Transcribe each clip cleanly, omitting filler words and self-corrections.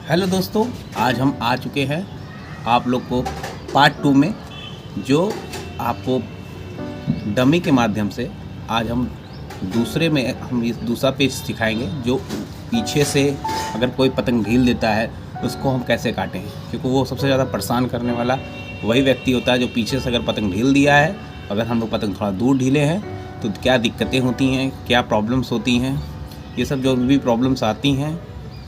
Hello दोस्तों, आज हम आ चुके हैं आप लोग को पार्ट 2 में, जो आपको डमी के माध्यम से आज हम दूसरा पेज सिखाएंगे। जो पीछे से अगर कोई पतंग ढील देता है उसको हम कैसे काटें, क्योंकि वो सबसे ज़्यादा परेशान करने वाला वही व्यक्ति होता है जो पीछे से अगर पतंग ढील दिया है। अगर हम लोग पतंग थोड़ा दूर ढीले हैं तो क्या दिक्कतें होती हैं, क्या प्रॉब्लम्स होती हैं, ये सब जो भी प्रॉब्लम्स आती हैं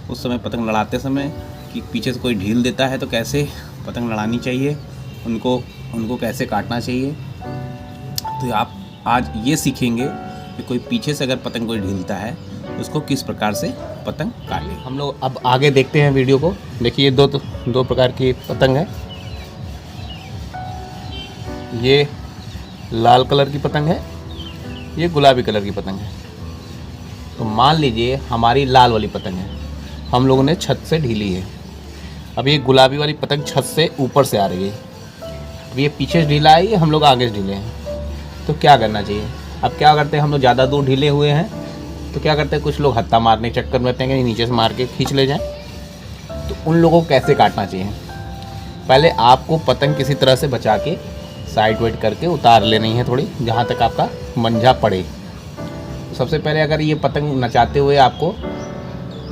उस समय पतंग लड़ाते समय कि पीछे से कोई ढील देता है तो कैसे पतंग लड़ानी चाहिए, उनको कैसे काटना चाहिए। तो आप आज ये सीखेंगे कि कोई पीछे से अगर पतंग कोई ढीलता है उसको किस प्रकार से पतंग काटें। हम लोग अब आगे देखते हैं वीडियो को। देखिए दो प्रकार की पतंग है। ये लाल कलर की पतंग है, ये गुलाबी कलर की पतंग है। तो मान लीजिए हमारी लाल वाली पतंग है, हम लोगों ने छत से ढीली है। अब ये गुलाबी वाली पतंग छत से ऊपर से आ रही है। अब ये पीछे से ढीला है, ये हम लोग आगे से ढीले हैं। तो क्या करना चाहिए? अब क्या करते हैं, हम लोग ज़्यादा दूर ढीले हुए हैं तो क्या करते हैं, कुछ लोग हत्था मारने के चक्कर में रहते हैं कि नीचे से मार के खींच ले जाएं। तो उन लोगों को कैसे काटना चाहिए? पहले आपको पतंग किसी तरह से बचा के साइड वेट करके उतार लेनी है थोड़ी, जहाँ तक आपका मंझा पड़े। तो सबसे पहले अगर ये पतंग नचाते हुए आपको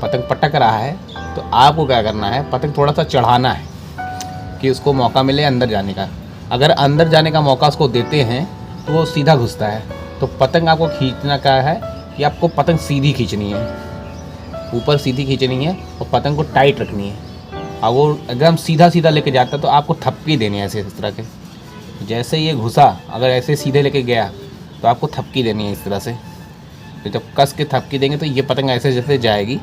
पतंग पटक रहा है तो आपको क्या करना है, पतंग थोड़ा सा चढ़ाना है कि उसको मौका मिले अंदर जाने का। अगर अंदर जाने का मौका उसको देते हैं तो वो सीधा घुसता है। तो पतंग आपको खींचना क्या है कि आपको पतंग सीधी खींचनी है, ऊपर सीधी खींचनी है और पतंग को टाइट रखनी है। और वो एकदम सीधा सीधा लेके जाता है तो आपको थपकी देनी है ऐसे, इस तरह के। जैसे ये घुसा, अगर ऐसे सीधे लेके गया तो आपको थपकी देनी है इस तरह से। तो जब कस के थपकी देंगे तो ये पतंग ऐसे जैसे जाएगी।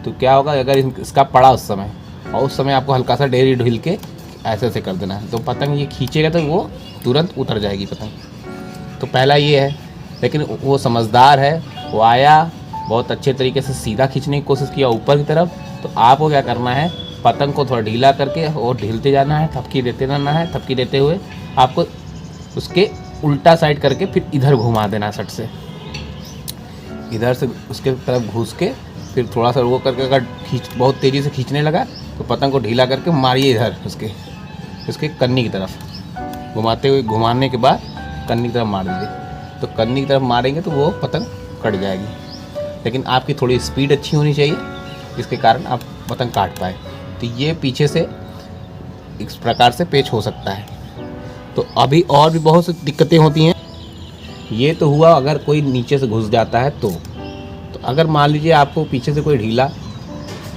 तो क्या होगा, अगर इसका पड़ा उस समय, और उस समय आपको हल्का सा डेरी ढील के ऐसे ऐसे कर देना है, तो पतंग ये खींचेगा तो वो तुरंत उतर जाएगी पतंग। तो पहला ये है। लेकिन वो समझदार है, वो आया बहुत अच्छे तरीके से सीधा खींचने की कोशिश किया ऊपर की तरफ। तो आपको क्या करना है, पतंग को थोड़ा ढीला करके और ढीलते जाना है, थपकी देते रहना है। थपकी देते हुए आपको उसके उल्टा साइड करके फिर इधर घुमा देना, सट से इधर से उसके तरफ घुस के फिर थोड़ा सा वो करके, अगर बहुत तेज़ी से खींचने लगा तो पतंग को ढीला करके मारिए इधर उसके कन्नी की तरफ। घुमाने के बाद कन्नी की तरफ मार दीजिए। तो कन्नी की तरफ मारेंगे तो वो पतंग कट जाएगी। लेकिन आपकी थोड़ी स्पीड अच्छी होनी चाहिए जिसके कारण आप पतंग काट पाए। तो ये पीछे से इस प्रकार से पेच हो सकता है। तो अभी और भी बहुत सी दिक्कतें होती हैं। ये तो हुआ अगर कोई नीचे से घुस जाता है तो अगर मान लीजिए आपको पीछे से कोई ढीला,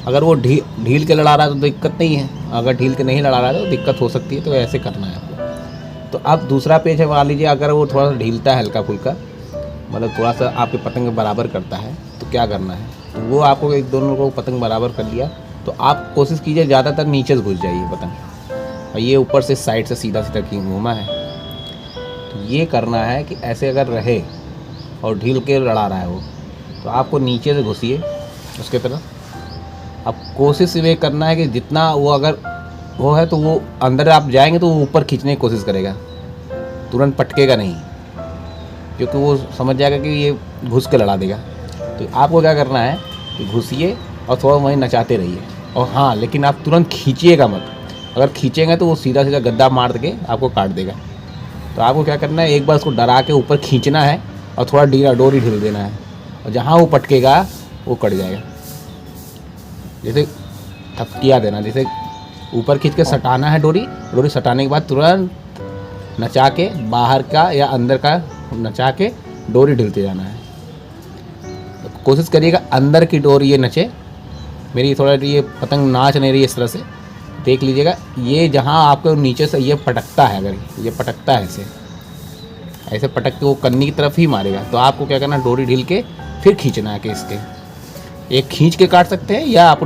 अगर वो ढील के लड़ा रहा है तो दिक्कत नहीं है। अगर ढील के नहीं लड़ा रहा है तो दिक्कत हो सकती है। तो ऐसे करना है आपको। तो अब दूसरा पेज है, मान लीजिए अगर वो थोड़ा सा ढीलता है, हल्का फुल्का, मतलब थोड़ा सा आपके पतंग बराबर करता है, तो क्या करना है, तो वो आपको एक दोनों को पतंग बराबर कर लिया तो आप कोशिश कीजिए ज़्यादातर नीचे से घुस जाइए पतंग। और ये ऊपर से साइड से सीधा सीधा क्यों घूमा है। तो ये करना है कि ऐसे अगर रहे और ढील के लड़ा रहा है वो, तो आपको नीचे से घुसिए उसके तरफ। अब कोशिश ये करना है कि जितना वो अगर वो है तो वो अंदर आप जाएंगे तो वो ऊपर खींचने की कोशिश करेगा, तुरंत पटकेगा नहीं, क्योंकि वो समझ जाएगा कि ये घुस के लड़ा देगा। तो आपको क्या करना है कि घुसिए और थोड़ा वहीं नचाते रहिए। और हाँ, लेकिन आप तुरंत खींचिएगा मत। अगर खींचेंगे तो वो सीधा सीधा गद्दा मार के आपको काट देगा। तो आपको क्या करना है, एक बार उसको डरा के ऊपर खींचना है और थोड़ा डोरी ढील देना है, और जहाँ वो पटकेगा वो कट जाएगा। जैसे थपकिया देना, जैसे ऊपर खींच के सटाना है डोरी सटाने के बाद तुरंत नचा के बाहर का या अंदर का नचा के डोरी ढीलते जाना है। तो कोशिश करिएगा अंदर की डोरी ये नचे। मेरी थोड़ा ये पतंग नाच नहीं रही इस तरह से, देख लीजिएगा। ये जहाँ आपको नीचे से ये पटकता है, अगर ये पटकता है ऐसे पटक के वो कन्नी की तरफ ही मारेगा, तो आपको क्या करना, डोरी ढील के फिर खींचना है कि इसके एक खींच के काट सकते हैं, या आप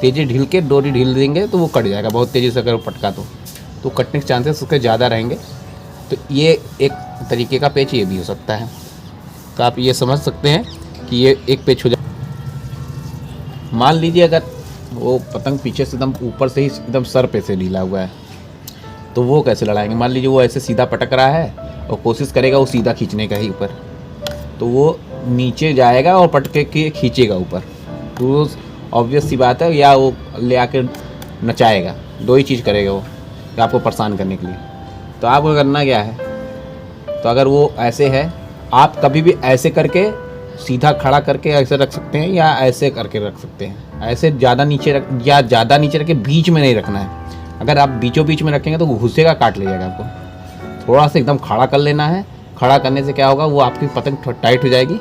तेज़ी ढील के डोरी ढील देंगे तो वो कट जाएगा बहुत तेज़ी से। अगर वो पटका तो कटने के चांसेस उसके ज़्यादा रहेंगे। तो ये एक तरीके का पेच ये भी हो सकता है। तो आप ये समझ सकते हैं कि ये एक पेच हो जाए। मान लीजिए अगर वो पतंग पीछे से एकदम ऊपर से ही एकदम सर पे से ढीला हुआ है तो वो कैसे लड़ाएंगे। मान लीजिए वो ऐसे सीधा पटक रहा है और कोशिश करेगा वो सीधा खींचने का ही ऊपर, तो वो नीचे जाएगा और पटके के खींचेगा ऊपर। तो ऑब्वियस सी बात है, या वो ले आके नचाएगा, दो ही चीज़ करेगा वो, या आपको परेशान करने के लिए। तो आपको करना क्या है, तो अगर वो ऐसे है, आप कभी भी ऐसे करके सीधा खड़ा करके ऐसे रख सकते हैं, या ऐसे करके रख सकते हैं। ऐसे ज़्यादा नीचे रख, या ज़्यादा नीचे रख के बीच में नहीं रखना है। अगर आप बीचों बीच में रखेंगे तो घुसेगा, काट ले जाएगा आपको। थोड़ा सा एकदम खड़ा कर लेना है। खड़ा करने से क्या होगा, वो आपकी पतंग टाइट हो जाएगी।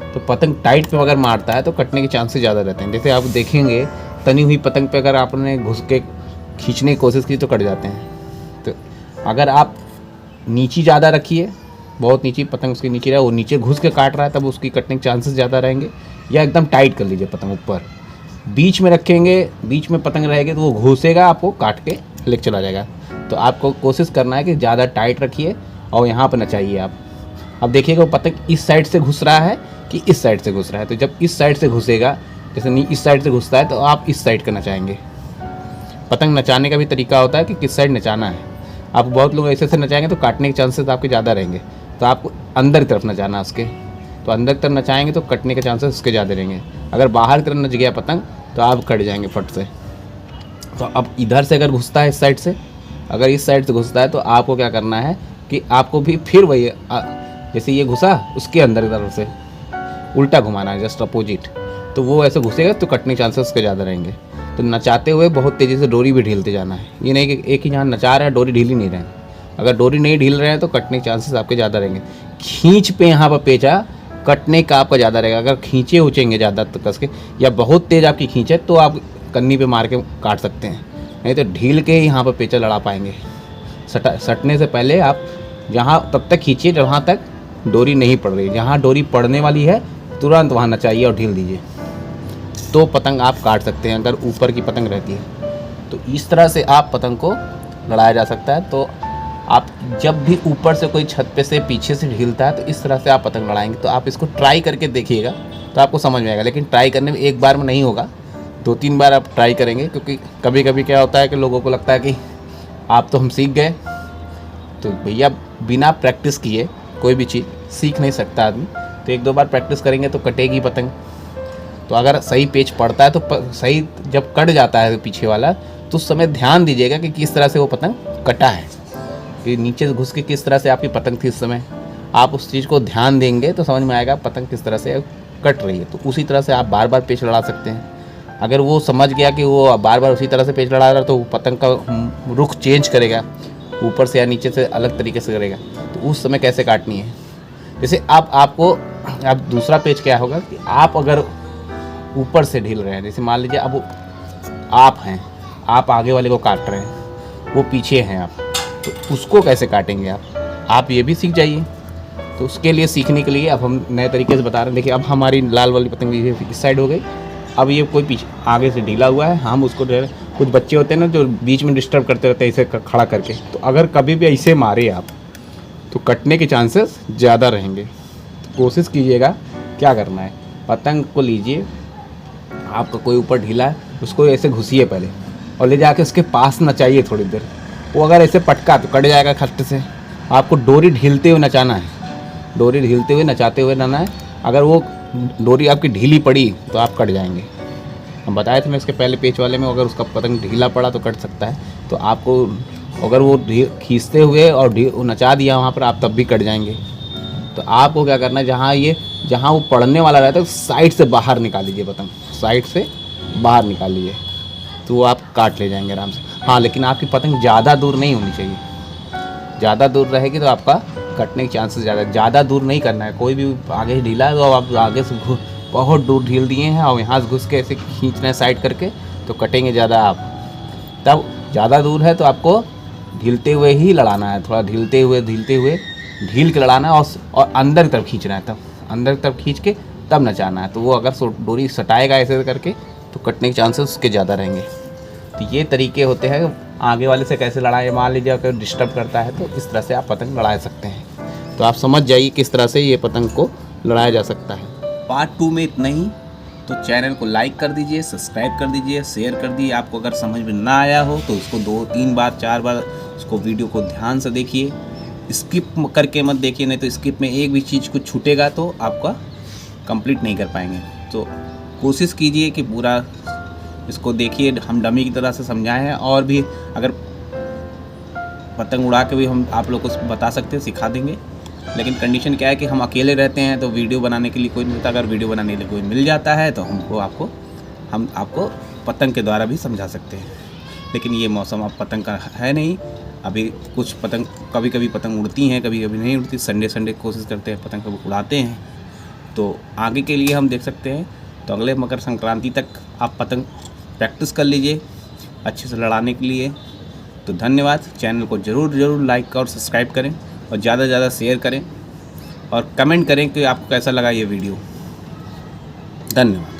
तो पतंग टाइट पे अगर मारता है तो कटने के चांसेस ज़्यादा रहते हैं। जैसे आप देखेंगे तनी हुई पतंग पे अगर आपने घुस के खींचने की कोशिश की तो कट जाते हैं। तो अगर आप नीची ज़्यादा रखिए, बहुत नीची पतंग उसके नीचे रहे, वो नीचे घुस के काट रहा है, तब उसकी कटने के चांसेस ज़्यादा रहेंगे। या एकदम टाइट कर लीजिए पतंग ऊपर, बीच में रखेंगे, बीच में पतंग रहेगी तो वो घुसेगा, आपको काट के लेके चला जाएगा। तो आपको कोशिश करना है कि ज़्यादा टाइट रखिए और यहाँ पर नचाइए आप। अब देखिएगा वो पतंग इस साइड से घुस रहा है कि इस साइड से घुस रहा है। तो जब इस साइड से घुसेगा, जैसे नहीं इस साइड से घुसता है, तो आप इस साइड का नचाएंगे। पतंग नचाने का भी तरीका होता है कि किस साइड नचाना है। आप बहुत लोग ऐसे नचाएंगे तो काटने के चांसेस आपके ज़्यादा रहेंगे। तो आपको अंदर की तरफ नचाना है उसके, तो अंदर की तरफ नचाएंगे तो कटने के चांसेस उसके ज़्यादा रहेंगे। अगर बाहर की तरफ नच गया पतंग तो आप कट जाएंगे फट से। तो अब इधर से अगर घुसता है इस साइड से, अगर इस साइड से घुसता है तो आपको क्या करना है कि आपको भी फिर वही जैसे ये घुसा उसके अंदर की तरफ से उल्टा घुमाना है, जस्ट अपोजिट। तो वो ऐसे घुसेगा तो कटने के चांसेस उसके ज़्यादा रहेंगे। तो नचाते हुए बहुत तेज़ी से डोरी भी ढीलते जाना है। ये नहीं कि एक ही जहाँ नचा रहे हैं डोरी ढील ही नहीं रहे हैं। अगर डोरी नहीं ढील रहे हैं तो कटने के चांसेस आपके ज़्यादा रहेंगे। खींच पे यहाँ पर पेचा कटने का आपका ज़्यादा रहेगा। अगर खींचे उचेंगे ज़्यादा तो कस के, या बहुत तेज़ आपकी खींचे तो आप कन्नी पे मार के काट सकते हैं। नहीं तो ढील के ही यहाँ पर पेचा लड़ा पाएंगे। सटने से पहले आप जहाँ तब तक खींचिए जहाँ तक डोरी नहीं पड़ रही। जहाँ डोरी पड़ने वाली है तुरंत वहाँ नचाइए और ढील दीजिए, तो पतंग आप काट सकते हैं। अगर ऊपर की पतंग रहती है तो इस तरह से आप पतंग को लड़ाया जा सकता है। तो आप जब भी ऊपर से कोई छत पे से पीछे से ढीलता है तो इस तरह से आप पतंग लड़ाएंगे। तो आप इसको ट्राई करके देखिएगा तो आपको समझ में आएगा। लेकिन ट्राई करने में एक बार में नहीं होगा, 2-3 बार आप ट्राई करेंगे। क्योंकि कभी कभी क्या होता है कि लोगों को लगता है कि आप तो हम सीख गए। तो भैया बिना प्रैक्टिस किए कोई भी चीज़ सीख नहीं सकता आदमी। तो 1-2 बार प्रैक्टिस करेंगे तो कटेगी पतंग। तो अगर सही पेच पड़ता है तो सही जब कट जाता है पीछे वाला तो उस समय ध्यान दीजिएगा कि किस तरह से वो पतंग कटा है, कि नीचे से घुस के किस तरह से आपकी पतंग थी। इस समय आप उस चीज़ को ध्यान देंगे तो समझ में आएगा पतंग किस तरह से कट रही है। तो उसी तरह से आप बार बार पेच लड़ा सकते हैं। अगर वो समझ गया कि वो बार बार उसी तरह से पेच लड़ा रहा है तो पतंग का रुख चेंज करेगा, ऊपर से या नीचे से अलग तरीके से करेगा। तो उस समय कैसे काटनी है, जैसे आप दूसरा पेच क्या होगा कि आप अगर ऊपर से ढील रहे हैं, जैसे मान लीजिए अब आप हैं, आप आगे वाले को काट रहे हैं, वो पीछे हैं आप, तो उसको कैसे काटेंगे आप ये भी सीख जाइए। तो उसके लिए सीखने के लिए अब हम नए तरीके से बता रहे हैं। देखिए अब हमारी लाल वाली पतंग इस साइड हो गई। अब ये कोई पीछे आगे से ढीला हुआ है, हम उसको कुछ बच्चे होते हैं ना जो बीच में डिस्टर्ब करते रहते हैं ऐसे खड़ा करके। तो अगर कभी भी ऐसे मारे आप तो कटने के चांसेस ज़्यादा रहेंगे। तो कोशिश कीजिएगा क्या करना है, पतंग को लीजिए, आपका कोई ऊपर ढीला है उसको ऐसे घुसिए पहले और ले जाके उसके पास नचाइए थोड़ी देर। वो अगर ऐसे पटका तो कट जाएगा खट्ट से। आपको डोरी ढीलते हुए नचाना है, डोरी ढीलते हुए नचाते हुए नचाना है। अगर वो डोरी आपकी ढीली पड़ी तो आप कट जाएंगे। हम बताए थे मैं इसके पहले पेच वाले में, अगर उसका पतंग ढीला पड़ा तो कट सकता है। तो आपको अगर वो खींचते हुए और नचा दिया वहाँ पर आप तब भी कट जाएंगे। तो आपको क्या करना है, जहाँ वो पड़ने वाला रहता है साइड से बाहर निकाल लीजिए पतंग, साइड से बाहर निकाल लीजिए तो वो आप काट ले जाएंगे आराम से। हाँ लेकिन आपकी पतंग ज़्यादा दूर नहीं होनी चाहिए। ज़्यादा दूर रहेगी तो आपका कटने के चांसेस ज़्यादा दूर नहीं करना है। कोई भी आगे से ढीला है तो आप आगे से बहुत दूर ढील दिए हैं और यहाँ से घुस के ऐसे खींचना है साइड करके तो कटेंगे ज़्यादा आप। तब ज़्यादा दूर है तो आपको ढीलते हुए ही लड़ाना है, थोड़ा ढीलते हुए ढील के लड़ाना है और अंदर की तरफ खींचना है। तब अंदर की तरफ खींच के तब नचाना है। तो वो अगर डोरी सटाएगा ऐसे करके तो कटने के चांसेस उसके ज़्यादा रहेंगे। तो ये तरीके होते हैं आगे वाले से कैसे लड़ाएं। मान लीजिए अगर डिस्टर्ब करता है तो इस तरह से आप पतंग लड़ा सकते हैं। तो आप समझ जाइए किस तरह से ये पतंग को लड़ाया जा सकता है। पार्ट 2 में इतना ही। तो चैनल को लाइक कर दीजिए, सब्सक्राइब कर दीजिए, शेयर कर दीजिए। आपको अगर समझ में ना आया हो तो उसको 2-3 बार 4 बार उसको वीडियो को ध्यान से देखिए, स्किप करके मत देखिए। नहीं तो स्किप में एक भी चीज़ कुछ छूटेगा तो आपका कंप्लीट नहीं कर पाएंगे। तो कोशिश कीजिए कि पूरा इसको देखिए, हम डमी की तरह से समझाए हैं। और भी अगर पतंग उड़ा के भी हम आप लोग को बता सकते हैं, सिखा देंगे। लेकिन कंडीशन क्या है कि हम अकेले रहते हैं तो वीडियो बनाने के लिए कोई नहीं होता। अगर वीडियो बनाने के लिए कोई मिल जाता है तो हम आपको पतंग के द्वारा भी समझा सकते हैं। लेकिन ये मौसम अब पतंग का है नहीं। अभी कुछ पतंग कभी कभी पतंग उड़ती हैं, कभी कभी नहीं उड़ती। संडे कोशिश करते हैं पतंग को उड़ाते हैं। तो आगे के लिए हम देख सकते हैं। तो अगले मकर संक्रांति तक आप पतंग प्रैक्टिस कर लीजिए अच्छे से लड़ाने के लिए। तो धन्यवाद। चैनल को ज़रूर लाइक और सब्सक्राइब करें और ज़्यादा से ज़्यादा शेयर करें और कमेंट करें कि आपको कैसा लगा ये वीडियो। धन्यवाद।